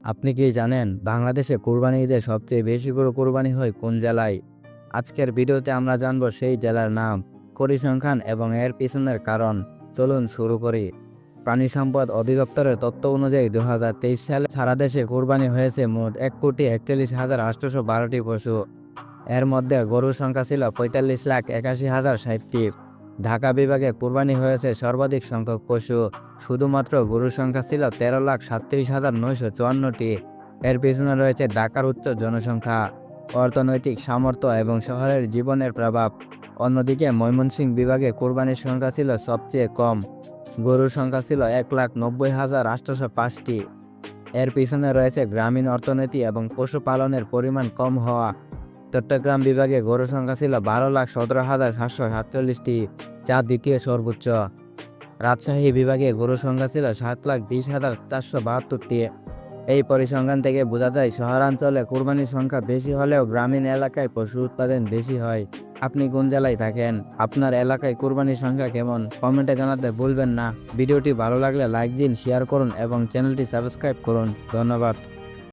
আপনি কি জানেন বাংলাদেশে কুরবানি ঈদে সবচেয়ে বেশি গরু কুরবানি হয় কোন জেলায়? আজকের ভিডিওতে আমরা জানব সেই জেলার নাম, পরিসংখ্যান এবং এর পিছনের কারণ। চলুন শুরু করি। প্রাণী সম্পদ অধিদপ্তরের তথ্য অনুযায়ী 2023 সালে সারা দেশে কুরবানি হয়েছে মোট 1,41,812টি পশু। এর মধ্যে গরুর সংখ্যা ছিল 45,81,060টি। ঢাকা বিভাগে কুরবানি হয়েছে সর্বাধিক সংখ্যক পশু। শুধুমাত্র গরুর সংখ্যা ছিল 13,37,954টি। এর পিছনে রয়েছে ঢাকার উচ্চ জনসংখ্যা, অর্থনৈতিক সামর্থ্য এবং শহরের জীবনের প্রভাব। অন্যদিকে ময়মনসিংহ বিভাগে কুরবানির সংখ্যা ছিল সবচেয়ে কম। গরুর সংখ্যা ছিল 1,90,805টি। এর পিছনে রয়েছে গ্রামীণ অর্থনীতি এবং পশুপালনের পরিমাণ কম হওয়া। চট্টগ্রাম বিভাগে গরুর সংখ্যা ছিল 12,17,747টি, যা দ্বিতীয় সর্বোচ্চ। রাজশাহী বিভাগে গরুর সংখ্যা ছিল 7,20,472টি। এই পরিসংখ্যান থেকে বোঝা যায় শহরাঞ্চলে কুরবানির সংখ্যা বেশি হলেও গ্রামীণ এলাকায় পশু উৎপাদন বেশি হয়। আপনি কোন জেলায় থাকেন? আপনার এলাকায় কুরবানির সংখ্যা কেমন? কমেন্টে জানাতে ভুলবেন না। ভিডিওটি ভালো লাগলে লাইক দিন, শেয়ার করুন এবং চ্যানেলটি সাবস্ক্রাইব করুন। ধন্যবাদ।